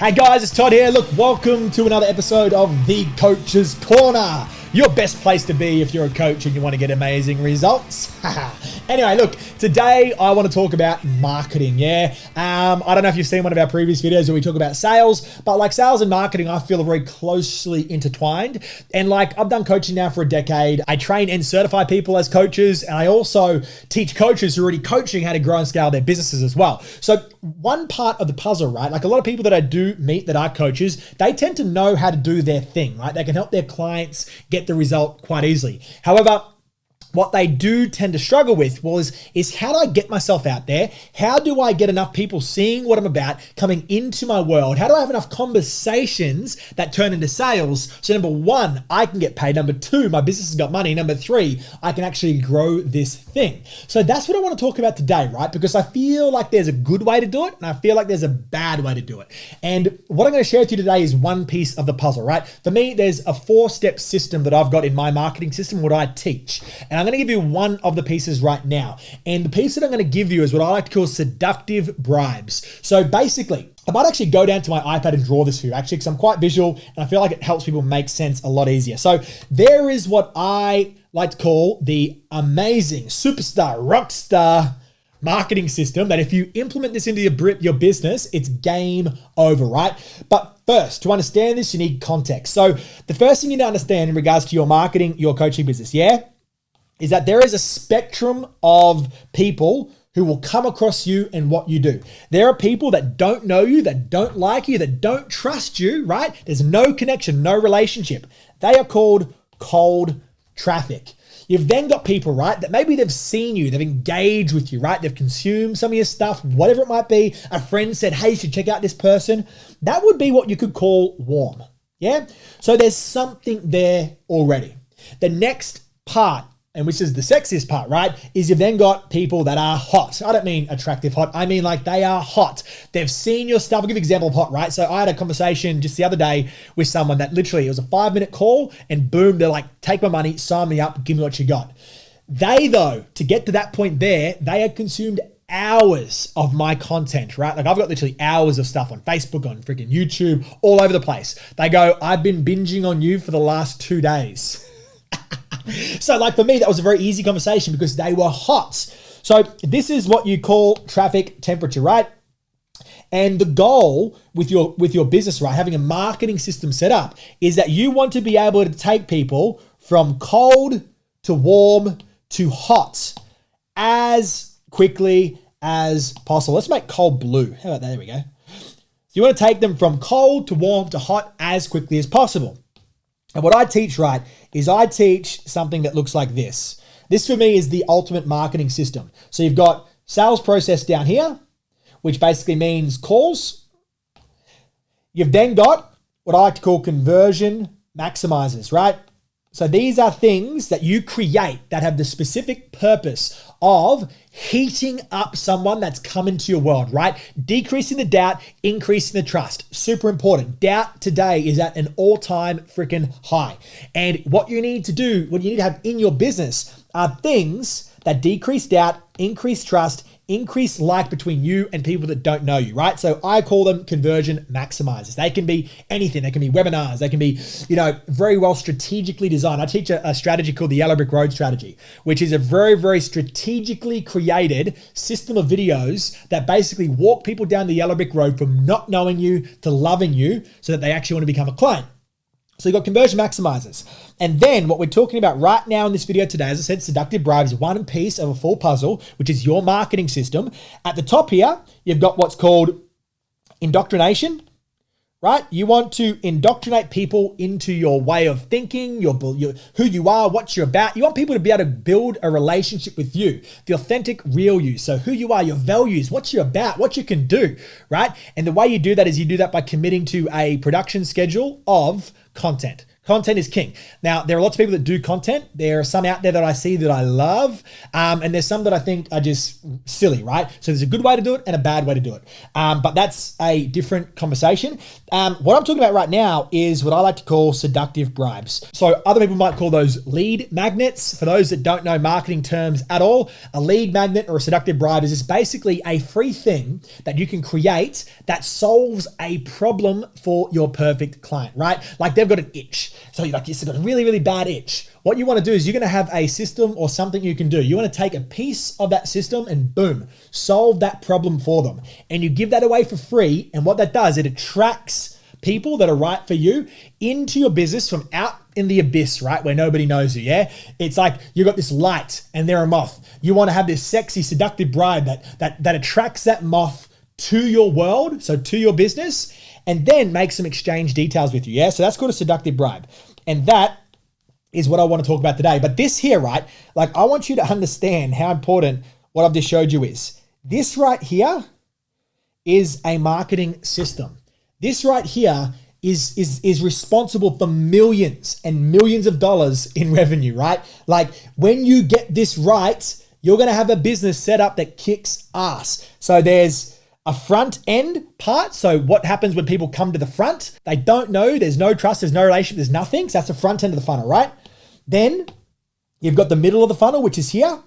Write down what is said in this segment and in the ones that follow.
Hey guys, it's Todd here. Look, welcome to another episode of The Coach's Corner. Your best place to be if you're a coach and you want to get amazing results. Anyway, look, today I want to talk about marketing, I don't know if you've seen one of our previous videos where we talk about sales, but like sales and marketing, I feel are very closely intertwined. And like I've done coaching now for a decade. I train and certify people as coaches, and I also teach coaches who are already coaching how to grow and scale their businesses as well. So one part of the puzzle, right? Like a lot of people that I do meet that are coaches, they tend to know how to do their thing, right? They can help their clients get the result quite easily. However, what they do tend to struggle with is how do I get myself out there? How do I get enough people seeing what I'm about, coming into my world? How do I have enough conversations that turn into sales? So number one, I can get paid. Number two, my business has got money. Number three, I can actually grow this thing. So that's what I want to talk about today, right? Because I feel like there's a good way to do it and I feel like there's a bad way to do it. And what I'm going to share with you today is one piece of the puzzle, right? For me, there's a 4-step system that I've got in my marketing system, what I teach. And I'm going to give you one of the pieces right now. And the piece that I'm going to give you is what I like to call seductive bribes. So basically, I might actually go down to my iPad and draw this for you actually, because I'm quite visual and I feel like it helps people make sense a lot easier. So there is what I like to call the amazing superstar, rockstar marketing system that if you implement this into your business, it's game over, right? But first, to understand this, you need context. So the first thing you need to understand in regards to your marketing, your coaching business, is that there is a spectrum of people who will come across you and what you do. There are people that don't know you, that don't like you, that don't trust you, right? There's no connection, no relationship. They are called cold traffic. You've then got people, right, that maybe they've seen you, they've engaged with you, right? They've consumed some of your stuff, whatever it might be. A friend said, hey, you should check out this person. That would be what you could call warm, So there's something there already. The next part, and which is the sexiest part, right, is you've then got people that are hot. I don't mean attractive hot. I mean like they are hot. They've seen your stuff. I'll give you an example of hot, right? So I had a conversation just the other day with someone that literally, it was a 5-minute call and boom, they're like, take my money, sign me up, give me what you got. They though, to get to that point there, they had consumed hours of my content, right? Like I've got literally hours of stuff on Facebook, on freaking YouTube, all over the place. They go, I've been binging on you for the last 2 days. So like for me, that was a very easy conversation because they were hot. So this is what you call traffic temperature, right? And the goal with your business, right, having a marketing system set up is that you want to be able to take people from cold to warm to hot as quickly as possible. Let's make cold blue. How about that? There we go. You want to take them from cold to warm to hot as quickly as possible. And what I teach, right, is I teach something that looks like this. This for me is the ultimate marketing system. So you've got sales process down here, which basically means calls. You've then got what I like to call conversion maximizers, right? So these are things that you create that have the specific purpose of heating up someone that's come into your world, right? Decreasing the doubt, increasing the trust. Super important. Doubt today is at an all-time freaking high. And what you need to do, what you need to have in your business are things that decrease doubt, increase trust, increase like between you and people that don't know you, right? So I call them conversion maximizers. They can be anything. They can be webinars. They can be, very well strategically designed. I teach a strategy called the Yellow Brick Road strategy, which is a very, very strategically created system of videos that basically walk people down the yellow brick road from not knowing you to loving you so that they actually want to become a client. So you've got conversion maximizers. And then what we're talking about right now in this video today, as I said, seductive bribes, one piece of a full puzzle, which is your marketing system. At the top here, you've got what's called indoctrination, right? You want to indoctrinate people into your way of thinking, your who you are, what you're about. You want people to be able to build a relationship with you, the authentic, real you. So who you are, your values, what you're about, what you can do, right? And the way you do that is you do that by committing to a production schedule of content. Content is king. Now, there are lots of people that do content. There are some out there that I see that I love, and there's some that I think are just silly, right? So there's a good way to do it and a bad way to do it. But that's a different conversation. What I'm talking about right now is what I like to call seductive bribes. So other people might call those lead magnets. For those that don't know marketing terms at all, a lead magnet or a seductive bribe is just basically a free thing that you can create that solves a problem for your perfect client, right? Like they've got an itch. So you've got a really, really bad itch. What you want to do is you're going to have a system or something you can do. You want to take a piece of that system and boom, solve that problem for them. And you give that away for free. And what that does, it attracts people that are right for you into your business from out in the abyss, right? Where nobody knows you, yeah? It's like you've got this light and they're a moth. You want to have this sexy, seductive bribe that attracts that moth to your world, so to your business, and then make some exchange details with you, yeah? So that's called a seductive bribe. And that is what I want to talk about today. But this here, right, like I want you to understand how important what I've just showed you is. This right here is a marketing system. This right here is responsible for millions and millions of dollars in revenue, right? Like when you get this right, you're going to have a business set up that kicks ass. So there's a front end part. So what happens when people come to the front? They don't know, there's no trust, there's no relationship, there's nothing. So that's the front end of the funnel, right? Then you've got the middle of the funnel, which is here.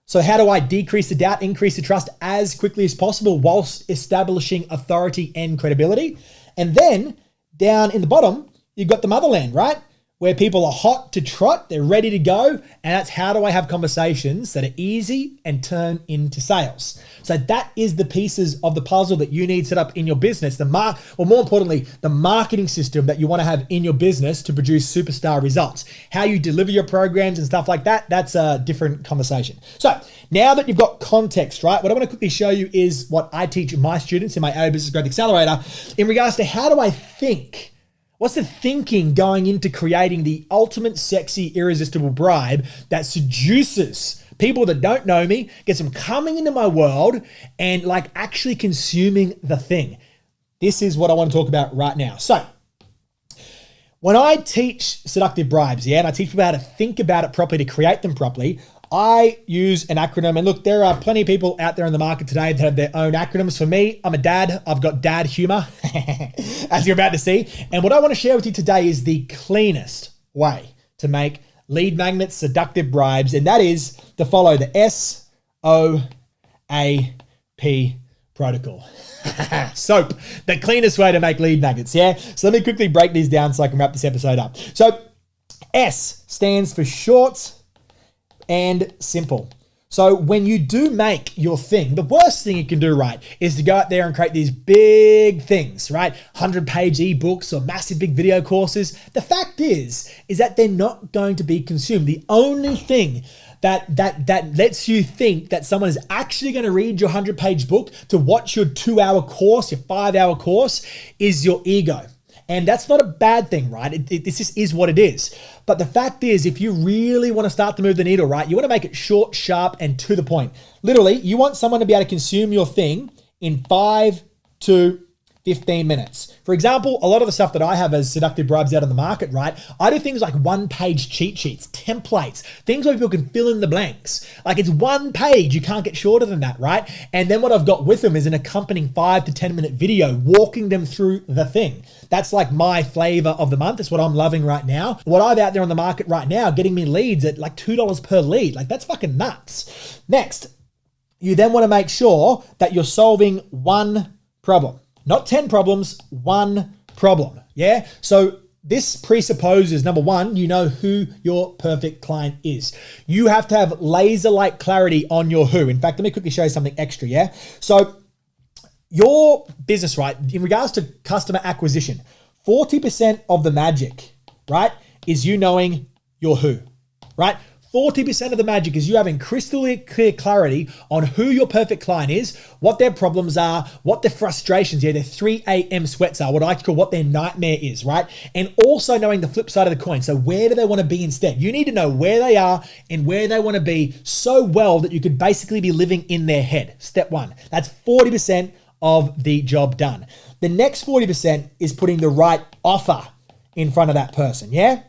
So how do I decrease the doubt, increase the trust as quickly as possible whilst establishing authority and credibility? And then down in the bottom, you've got the motherland, right? Where people are hot to trot, they're ready to go. And that's how do I have conversations that are easy and turn into sales? So that is the pieces of the puzzle that you need set up in your business. More importantly, the marketing system that you want to have in your business to produce superstar results. How you deliver your programs and stuff like that, that's a different conversation. So now that you've got context, right, what I want to quickly show you is what I teach my students in my AA Business Growth Accelerator in regards to how do I think. What's the thinking going into creating the ultimate sexy, irresistible bribe that seduces people that don't know me, gets them coming into my world and like actually consuming the thing? This is what I want to talk about right now. So when I teach seductive bribes, yeah, and I teach people how to think about it properly, to create them properly, I use an acronym. And look, there are plenty of people out there in the market today that have their own acronyms. For me, I'm a dad. I've got dad humor, as you're about to see. And what I want to share with you today is the cleanest way to make lead magnets, seductive bribes. And that is to follow the SOAP protocol. SOAP, the cleanest way to make lead magnets, yeah? So let me quickly break these down so I can wrap this episode up. So S stands for short and simple. So when you do make your thing, the worst thing you can do, right, is to go out there and create these big things, right? 100-page ebooks or massive big video courses. The fact is that they're not going to be consumed. The only thing that lets you think that someone is actually going to read your 100-page book to watch your 2-hour course, your 5-hour course, is your ego. And that's not a bad thing, right? This just is what it is. But the fact is, if you really want to start to move the needle, right, you want to make it short, sharp, and to the point. Literally, you want someone to be able to consume your thing in 5 to 15 minutes. For example, a lot of the stuff that I have as seductive bribes out on the market, right? I do things like 1-page cheat sheets, templates, things where people can fill in the blanks. Like it's 1 page, you can't get shorter than that, right? And then what I've got with them is an accompanying 5 to 10 minute video walking them through the thing. That's like my flavor of the month. It's what I'm loving right now. What I've out there on the market right now, getting me leads at like $2 per lead. Like that's fucking nuts. Next, you then want to make sure that you're solving one problem. Not 10 problems, one problem, yeah? So this presupposes, number one, you know who your perfect client is. You have to have laser-like clarity on your who. In fact, let me quickly show you something extra, yeah? So your business, right, in regards to customer acquisition, 40% of the magic, right, is you knowing your who, right? 40% of the magic is you having crystal clear clarity on who your perfect client is, what their problems are, what their frustrations, their 3 a.m. sweats are, what I like to call what their nightmare is, right? And also knowing the flip side of the coin. So where do they want to be instead? You need to know where they are and where they want to be so well that you could basically be living in their head. Step one. That's 40% of the job done. The next 40% is putting the right offer in front of that person, yeah?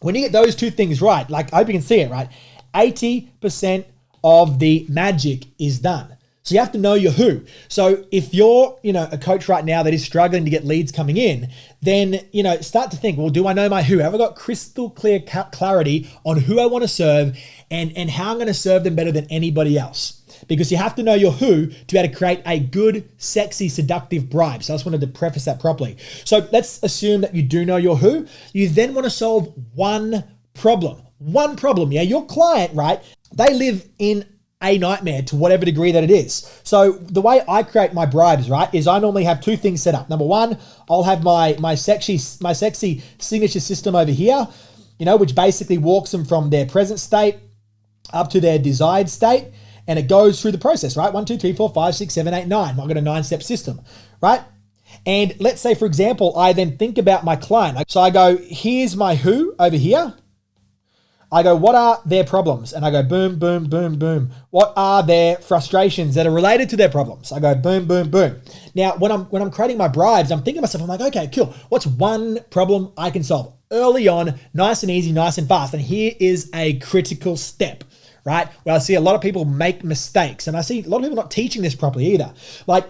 When you get those two things right, like I hope you can see it, right? 80% of the magic is done. So you have to know your who. So if you're, a coach right now that is struggling to get leads coming in, then, start to think, well, do I know my who? Have I got crystal clear clarity on who I want to serve and how I'm going to serve them better than anybody else? Because you have to know your who to be able to create a good, sexy, seductive bribe. So I just wanted to preface that properly. So let's assume that you do know your who. You then want to solve one problem. One problem, yeah? Your client, right, they live in a nightmare to whatever degree that it is. So the way I create my bribes, right, is I normally have two things set up. Number one, I'll have my sexy signature system over here, which basically walks them from their present state up to their desired state. And it goes through the process, right? 1, 2, 3, 4, 5, 6, 7, 8, 9. I've got a 9-step system, right? And let's say, for example, I then think about my client. So I go, here's my who over here. I go, what are their problems? And I go, boom, boom, boom, boom. What are their frustrations that are related to their problems? I go, boom, boom, boom. Now, when I'm creating my bribes, I'm thinking to myself, I'm like, okay, cool. What's one problem I can solve early on, nice and easy, nice and fast? And here is a critical step, right? Where I see a lot of people make mistakes, and I see a lot of people not teaching this properly either. Like,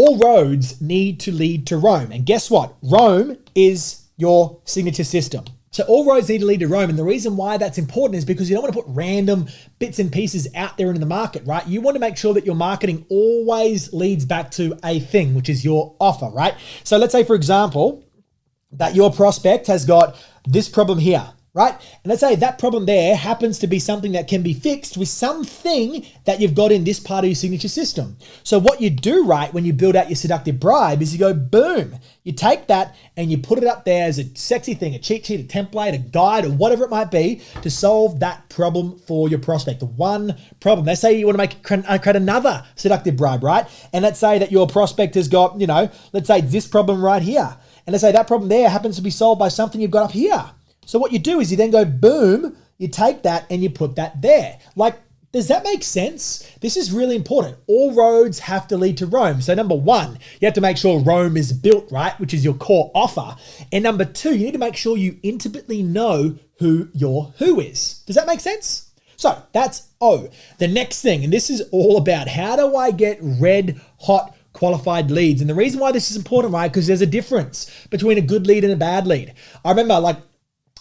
all roads need to lead to Rome. And guess what? Rome is your signature system. So all roads need to lead to Rome. And the reason why that's important is because you don't want to put random bits and pieces out there into the market, right? You want to make sure that your marketing always leads back to a thing, which is your offer, right? So let's say, for example, that your prospect has got this problem here, right? And let's say that problem there happens to be something that can be fixed with something that you've got in this part of your signature system. So what you do, right, when you build out your seductive bribe is you go, boom, you take that and you put it up there as a sexy thing, a cheat sheet, a template, a guide, or whatever it might be to solve that problem for your prospect. The one problem. Let's say you want to create another seductive bribe, right? And let's say that your prospect has got, let's say this problem right here. And let's say that problem there happens to be solved by something you've got up here. So what you do is you then go, boom, you take that and you put that there. Like, does that make sense? This is really important. All roads have to lead to Rome. So number one, you have to make sure Rome is built, right? Which is your core offer. And number two, you need to make sure you intimately know who your who is. Does that make sense? So that's O. The next thing, and this is all about how do I get red hot qualified leads? And the reason why this is important, right? Because there's a difference between a good lead and a bad lead. I remember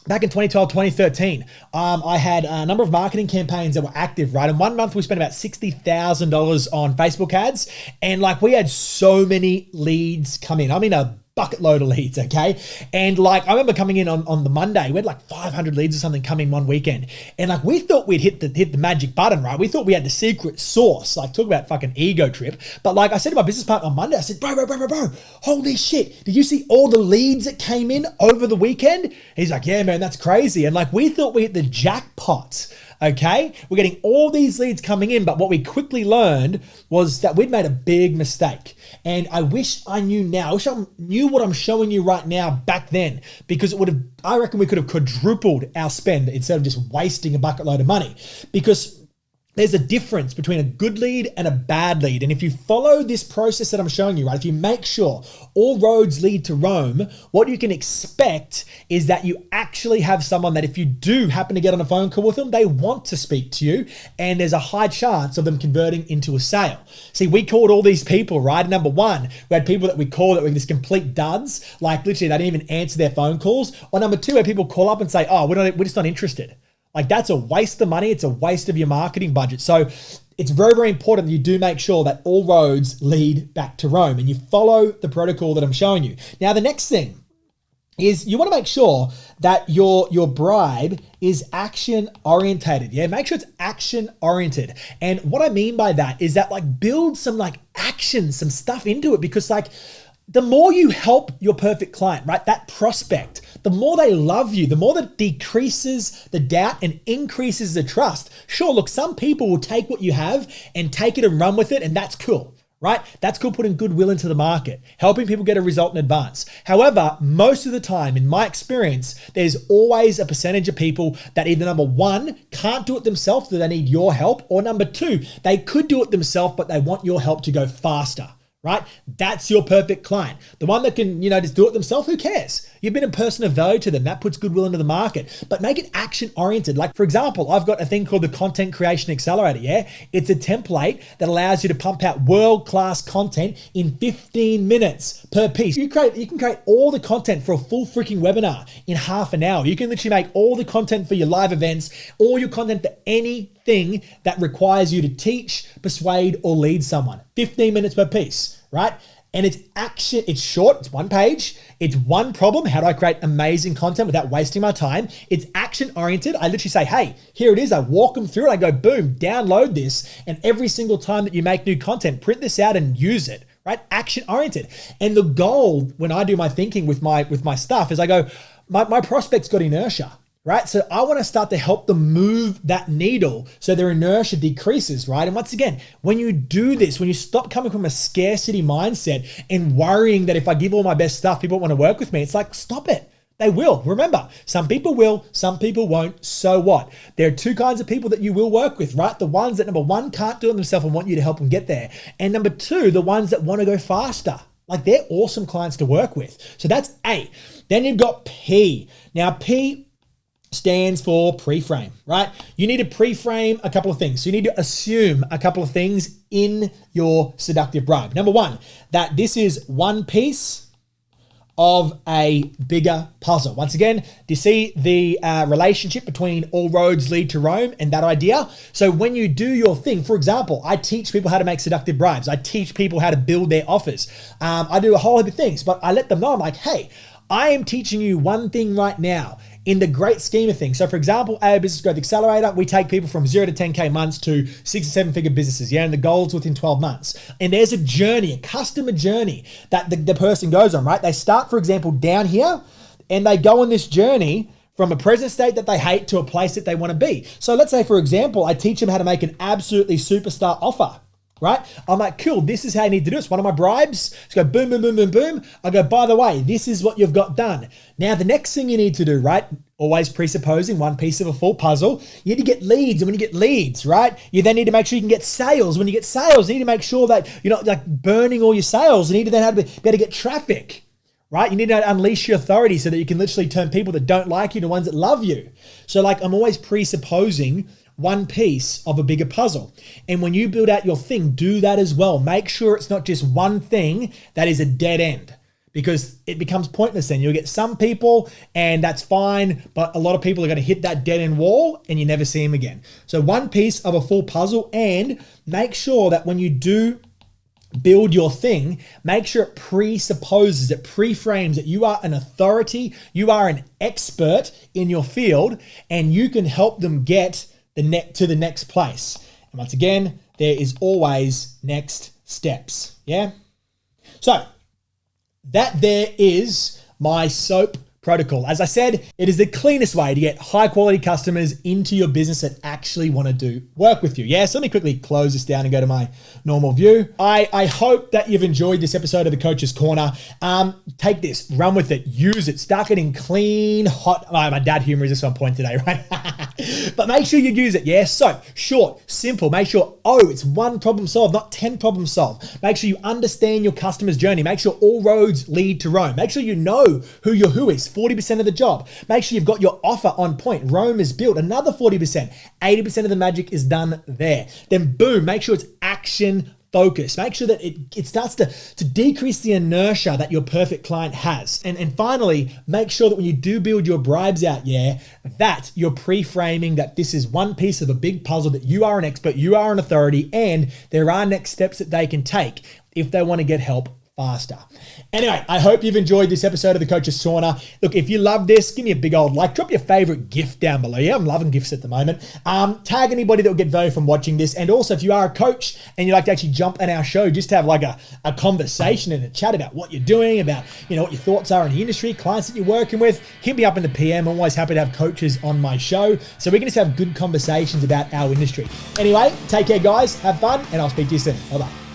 back in 2012, 2013, I had a number of marketing campaigns that were active, right? And one month we spent about $60,000 on Facebook ads. And we had so many leads come in. I mean, a bucket load of leads, okay? And I remember coming in on the Monday, we had 500 leads or something come in one weekend. And we thought we'd hit the magic button, right? We thought we had the secret sauce. Talk about fucking ego trip. But I said to my business partner on Monday, I said, bro, holy shit. Did you see all the leads that came in over the weekend? He's like, yeah, man, that's crazy. And we thought we hit the jackpot. Okay, we're getting all these leads coming in, but what we quickly learned was that we'd made a big mistake. And I wish I knew now. I wish I knew what I'm showing you right now back then, because I reckon we could have quadrupled our spend instead of just wasting a bucket load of money. Because there's a difference between a good lead and a bad lead. And if you follow this process that I'm showing you, right, if you make sure all roads lead to Rome, what you can expect is that you actually have someone that if you do happen to get on a phone call with them, they want to speak to you, and there's a high chance of them converting into a sale. See, we called all these people, right? Number one, we had people that we called that were just complete duds. Literally, they didn't even answer their phone calls. Or number two, we had people call up and say, oh, we're just not interested. That's a waste of money. It's a waste of your marketing budget. So it's very, very important that you do make sure that all roads lead back to Rome and you follow the protocol that I'm showing you. Now, the next thing is you want to make sure that your bribe is action orientated. Yeah, make sure it's action oriented. And what I mean by that is that build some action, some stuff into it, because the more you help your perfect client, right, that prospect, the more they love you, the more that decreases the doubt and increases the trust. Sure, look, some people will take what you have and take it and run with it, and that's cool, right? That's cool, putting goodwill into the market, helping people get a result in advance. However, most of the time, in my experience, there's always a percentage of people that either number one, can't do it themselves, so they need your help, or number two, they could do it themselves, but they want your help to go faster. right? That's your perfect client. The one that can, just do it themselves, who cares? You've been a person of value to them. That puts goodwill into the market. But make it action-oriented. Like, for example, I've got a thing called the Content Creation Accelerator, yeah? It's a template that allows you to pump out world-class content in 15 minutes per piece. You can create all the content for a full freaking webinar in half an hour. You can literally make all the content for your live events, all your content for anything that requires you to teach, persuade, or lead someone. 15 minutes per piece, right? And it's short, it's one page, it's one problem. How do I create amazing content without wasting my time? It's action oriented. I literally say, hey, here it is. I walk them through it. I go, boom, download this. And every single time that you make new content, print this out and use it, right? Action oriented. And the goal when I do my thinking with my stuff is I go, my prospect's got inertia. Right? So I want to start to help them move that needle so their inertia decreases, right? And once again, when you do this, when you stop coming from a scarcity mindset and worrying that if I give all my best stuff, people want to work with me, it's like, stop it. They will. Remember, some people will, some people won't. So what? There are two kinds of people that you will work with, right? The ones that, number one, can't do it themselves and want you to help them get there. And number two, the ones that want to go faster. Like, they're awesome clients to work with. So that's A. Then you've got P. Now, P stands for pre-frame, right? You need to pre-frame a couple of things. So you need to assume a couple of things in your seductive bribe. Number one, that this is one piece of a bigger puzzle. Once again, do you see the relationship between all roads lead to Rome and that idea? So when you do your thing, for example, I teach people how to make seductive bribes. I teach people how to build their offers. I do a whole heap of things, but I let them know, I'm like, hey, I am teaching you one thing right now in the great scheme of things. So for example, our Business Growth Accelerator, we take people from 0 to 10K months to 6 to 7 figure businesses, yeah, and the goal's within 12 months. And there's a journey, a customer journey that the person goes on, right? They start, for example, down here, and they go on this journey from a present state that they hate to a place that they want to be. So let's say, for example, I teach them how to make an absolutely superstar offer. Right? I'm like, cool, this is how you need to do it. It's one of my bribes. Just go boom, boom, boom, boom, boom. I go, by the way, this is what you've got done. Now, the next thing you need to do, right? Always presupposing one piece of a full puzzle, you need to get leads. And when you get leads, right? You then need to make sure you can get sales. When you get sales, you need to make sure that you're not like burning all your sales. You need to then have to be able to get traffic, right? You need to unleash your authority so that you can literally turn people that don't like you to ones that love you. So like, I'm always presupposing one piece of a bigger puzzle. And when you build out your thing, do that as well. Make sure it's not just one thing that is a dead end, because it becomes pointless then. You'll get some people and that's fine, but a lot of people are going to hit that dead end wall and you never see them again. So one piece of a full puzzle, and make sure that when you do build your thing, make sure it presupposes, it pre-frames that you are an authority, you are an expert in your field, and you can help them get to the next place. And once again, there is always next steps. Yeah. So that there is my SOAP protocol. As I said, it is the cleanest way to get high quality customers into your business that actually want to do work with you. Yeah, so let me quickly close this down and go to my normal view. I hope that you've enjoyed this episode of the Coach's Corner. Take this, run with it, use it, start getting clean, hot. Oh, my dad humor is just on point today, right? But make sure you use it, yeah? So short, simple, make sure, it's one problem solved, not 10 problems solved. Make sure you understand your customer's journey. Make sure all roads lead to Rome. Make sure you know who your who is, 40% of the job. Make sure you've got your offer on point. Rome is built, another 40%. 80% of the magic is done there. Then boom, make sure it's action focus. Make sure that it starts to decrease the inertia that your perfect client has. And finally, make sure that when you do build your bribes out, that you're pre-framing that this is one piece of a big puzzle, that you are an expert, you are an authority, and there are next steps that they can take if they want to get help faster. Anyway, I hope you've enjoyed this episode of the Coach's Corner. Look, if you love this, give me a big old like. Drop your favorite gift down below. Yeah, I'm loving gifts at the moment. Tag anybody that will get value from watching this. And also, if you are a coach and you'd like to actually jump on our show, just to have like a conversation and a chat about what you're doing, about what your thoughts are in the industry, clients that you're working with, hit me up in the PM. I'm always happy to have coaches on my show, so we can just have good conversations about our industry. Anyway, take care, guys. Have fun, and I'll speak to you soon. Bye-bye.